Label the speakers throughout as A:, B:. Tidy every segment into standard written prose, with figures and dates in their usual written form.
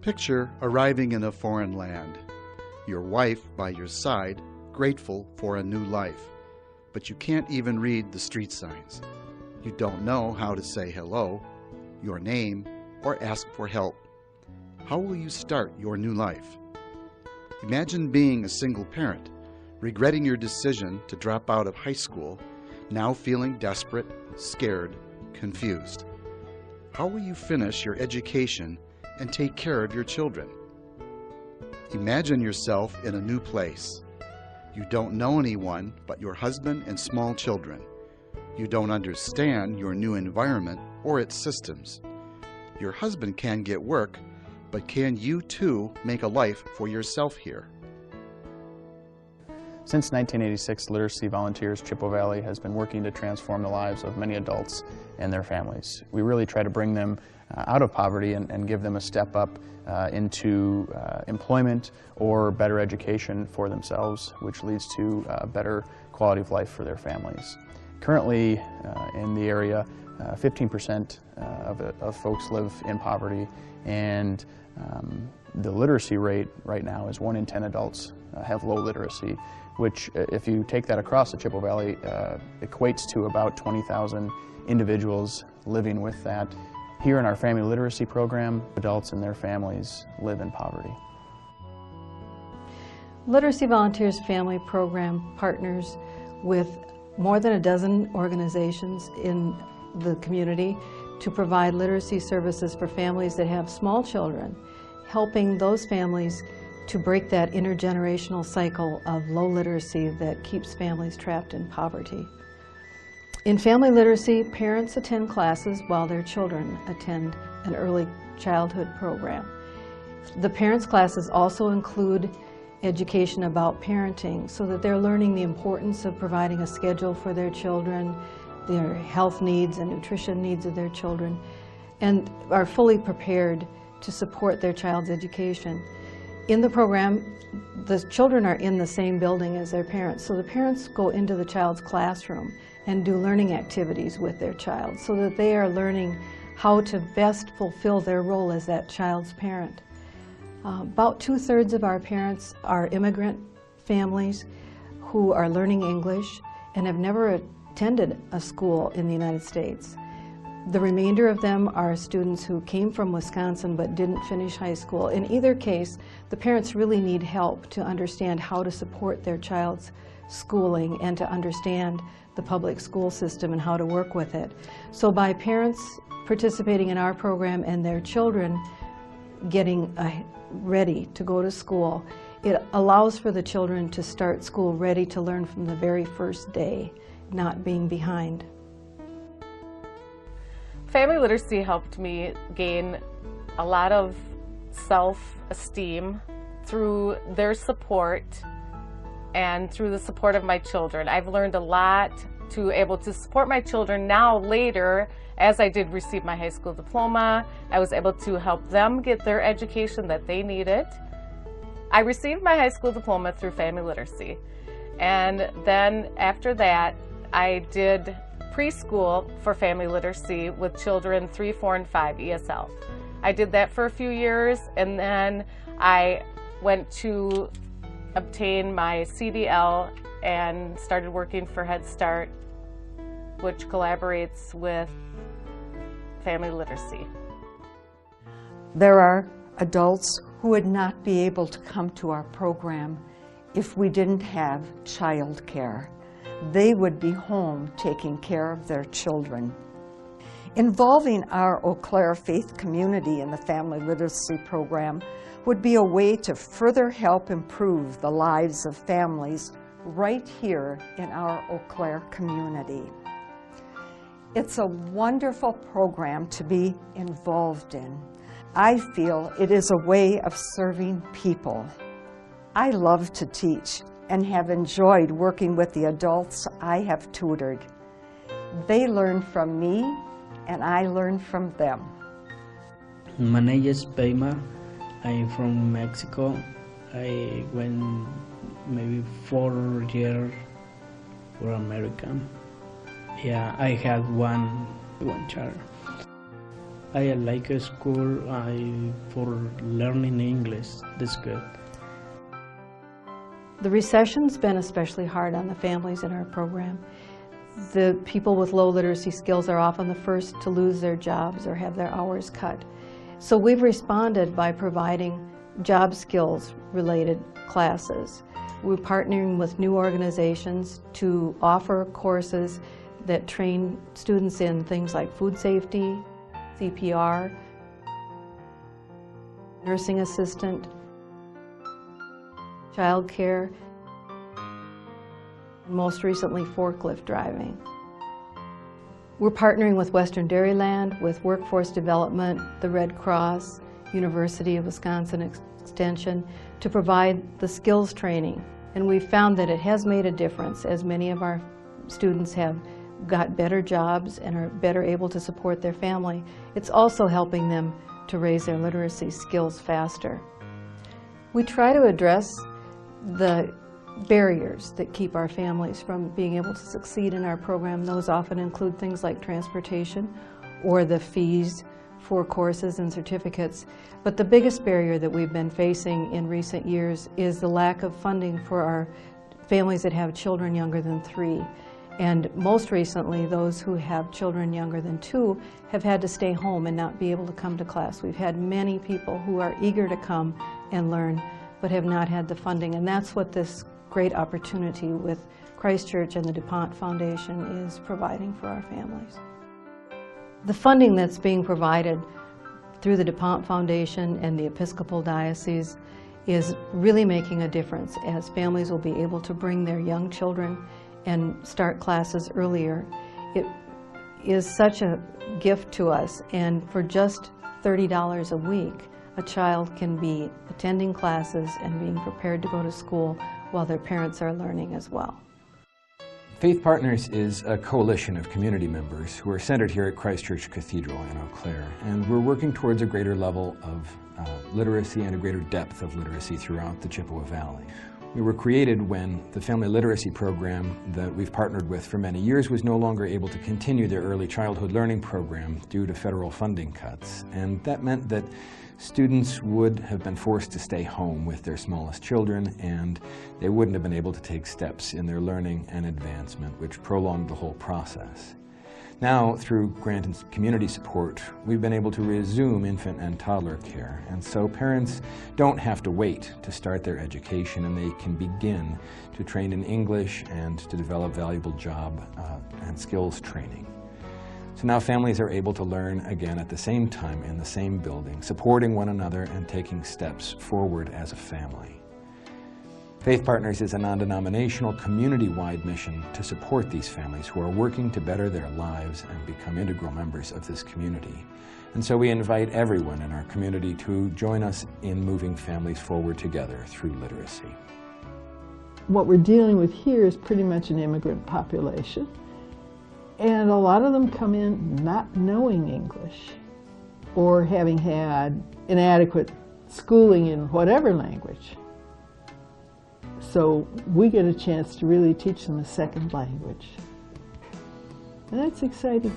A: Picture arriving in a foreign land. Your wife by your side, grateful for a new life. But you can't even read the street signs. You don't know how to say hello, your name, or ask for help. How will you start your new life? Imagine being a single parent, regretting your decision to drop out of high school, now feeling desperate, scared, confused. How will you finish your education and take care of your children? Imagine yourself in a new place. You don't know anyone but your husband and small children. You don't understand your new environment or its systems. Your husband can get work, but can you too make a life for yourself here?
B: Since 1986, Literacy Volunteers Chippewa Valley has been working to transform the lives of many adults and their families. We really try to bring them out of poverty and give them a step up into employment or better education for themselves, which leads to a better quality of life for their families. Currently in the area, 15% of folks live in poverty, and the literacy rate right now is 1 in 10 adults have low literacy, which, if you take that across the Chippewa Valley, equates to about 20,000 individuals living with that. Here in our family literacy program, adults and their families live in poverty.
C: Literacy Volunteers Family Program partners with more than a dozen organizations in the community to provide literacy services for families that have small children, helping those families to break that intergenerational cycle of low literacy that keeps families trapped in poverty. In family literacy, parents attend classes while their children attend an early childhood program. The parents' classes also include education about parenting, so that they're learning the importance of providing a schedule for their children, their health needs and nutrition needs of their children, and are fully prepared to support their child's education. In the program, the children are in the same building as their parents, so the parents go into the child's classroom and do learning activities with their child, so that they are learning how to best fulfill their role as that child's parent. About 2/3 of our parents are immigrant families who are learning English and have never attended a school in the United States. The remainder of them are students who came from Wisconsin but didn't finish high school. In either case, the parents really need help to understand how to support their child's schooling and to understand the public school system and how to work with it. So by parents participating in our program and their children getting ready to go to school, it allows for the children to start school ready to learn from the very first day, not being behind.
D: Family literacy helped me gain a lot of self-esteem through their support and through the support of my children. I've learned a lot to able to support my children now later. As I did receive my high school diploma, I was able to help them get their education that they needed. I received my high school diploma through family literacy, and then after that I did preschool for family literacy with children 3, 4, and 5 ESL. I did that for a few years, and then I went to obtain my CDL and started working for Head Start, which collaborates with family literacy.
E: There are adults who would not be able to come to our program if we didn't have child care. They would be home taking care of their children. Involving our Eau Claire faith community in the family literacy program would be a way to further help improve the lives of families right here in our Eau Claire community. It's a wonderful program to be involved in. I feel it is a way of serving people. I love to teach and have enjoyed working with the adults I have tutored. They learn from me and I learn from them.
F: My name is Beima. I'm from Mexico. I went maybe 4 years for American. Yeah, I had one child. I like a school for learning English. That's good.
C: The recession's been especially hard on the families in our program. The people with low literacy skills are often the first to lose their jobs or have their hours cut. So we've responded by providing job skills related classes. We're partnering with new organizations to offer courses that train students in things like food safety, CPR, nursing assistant, child care, and most recently forklift driving. We're partnering with Western Dairyland, with Workforce Development, the Red Cross, University of Wisconsin Extension, to provide the skills training. And we've found that it has made a difference, as many of our students have got better jobs and are better able to support their family. It's also helping them to raise their literacy skills faster. We try to address the barriers that keep our families from being able to succeed in our program. Those often include things like transportation or the fees for courses and certificates. But the biggest barrier that we've been facing in recent years is the lack of funding for our families that have children younger than 3. And most recently, those who have children younger than 2 have had to stay home and not be able to come to class. We've had many people who are eager to come and learn, but have not had the funding. And that's what this great opportunity with Christ Church and the DuPont Foundation is providing for our families. The funding that's being provided through the DuPont Foundation and the Episcopal Diocese is really making a difference, as families will be able to bring their young children and start classes earlier. It is such a gift to us, and for just $30 a week, a child can be attending classes and being prepared to go to school while their parents are learning as well.
G: Faith Partners is a coalition of community members who are centered here at Christ Church Cathedral in Eau Claire, and we're working towards a greater level of literacy and a greater depth of literacy throughout the Chippewa Valley. We were created when the family literacy program that we've partnered with for many years was no longer able to continue their early childhood learning program due to federal funding cuts, and that meant that students would have been forced to stay home with their smallest children, and they wouldn't have been able to take steps in their learning and advancement, which prolonged the whole process. Now, through grant and community support, we've been able to resume infant and toddler care, and so parents don't have to wait to start their education, and they can begin to train in English and to develop valuable job and skills training. So now families are able to learn again at the same time in the same building, supporting one another and taking steps forward as a family. Faith Partners is a non-denominational, community-wide mission to support these families who are working to better their lives and become integral members of this community. And so we invite everyone in our community to join us in moving families forward together through literacy.
H: What we're dealing with here is pretty much an immigrant population. And a lot of them come in not knowing English or having had inadequate schooling in whatever language. So we get a chance to really teach them a second language. And that's exciting.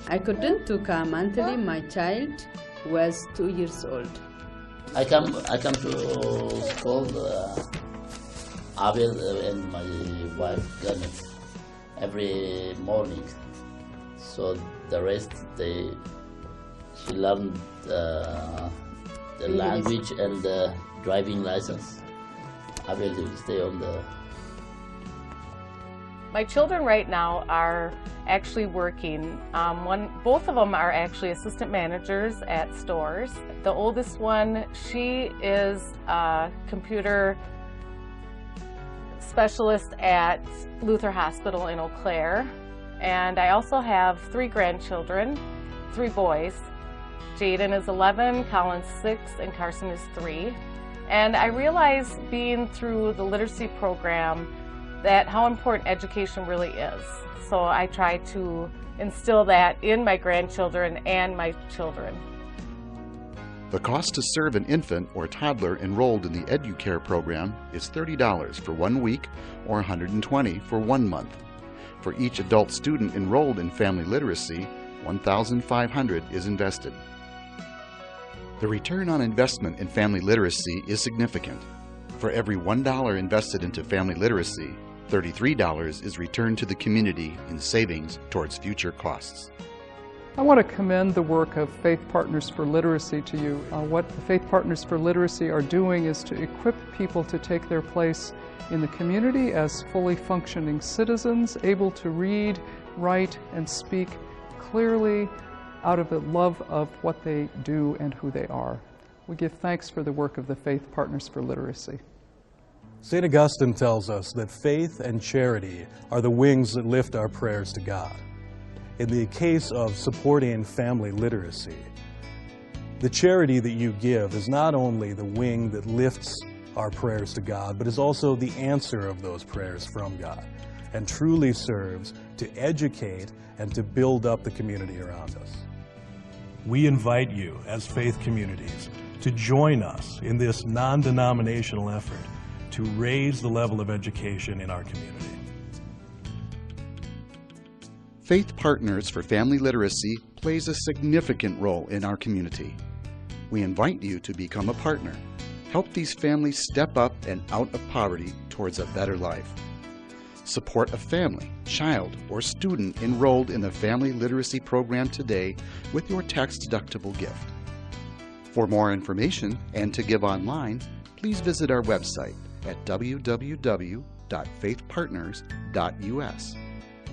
I: I couldn't took a monthly. My child was 2 years old.
J: I come to school. Abel and my wife Janet every morning. So the rest she learned the language and the driving license. Abel will stay on the.
D: My children right now are actually working. Both of them are actually assistant managers at stores. The oldest one, she is a computer specialist at Luther Hospital in Eau Claire. And I also have 3 grandchildren, 3 boys. Jaden is 11, Colin's 6, and Carson is 3. And I realized, being through the literacy program, that how important education really is. So I try to instill that in my grandchildren and my children.
A: The cost to serve an infant or toddler enrolled in the EduCare program is $30 for 1 week or $120 for 1 month. For each adult student enrolled in family literacy, $1,500 is invested. The return on investment in family literacy is significant. For every $1 invested into family literacy, $33 is returned to the community in savings towards future costs.
K: I want to commend the work of Faith Partners for Literacy to you. What the Faith Partners for Literacy are doing is to equip people to take their place in the community as fully functioning citizens, able to read, write, and speak clearly out of the love of what they do and who they are. We give thanks for the work of the Faith Partners for Literacy.
L: St. Augustine tells us that faith and charity are the wings that lift our prayers to God. In the case of supporting family literacy, the charity that you give is not only the wing that lifts our prayers to God, but is also the answer of those prayers from God, and truly serves to educate and to build up the community around us. We invite you as faith communities to join us in this non-denominational effort to raise the level of education in our community.
A: Faith Partners for Family Literacy plays a significant role in our community. We invite you to become a partner. Help these families step up and out of poverty towards a better life. Support a family, child, or student enrolled in the Family Literacy Program today with your tax-deductible gift. For more information and to give online, please visit our website at www.faithpartners.us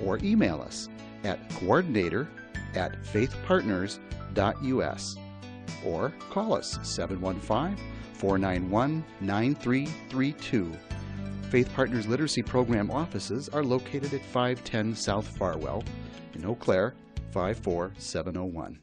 A: or email us at coordinator@faithpartners.us or call us 715-491-9332. Faith Partners Literacy Program offices are located at 510 South Farwell in Eau Claire, 54701.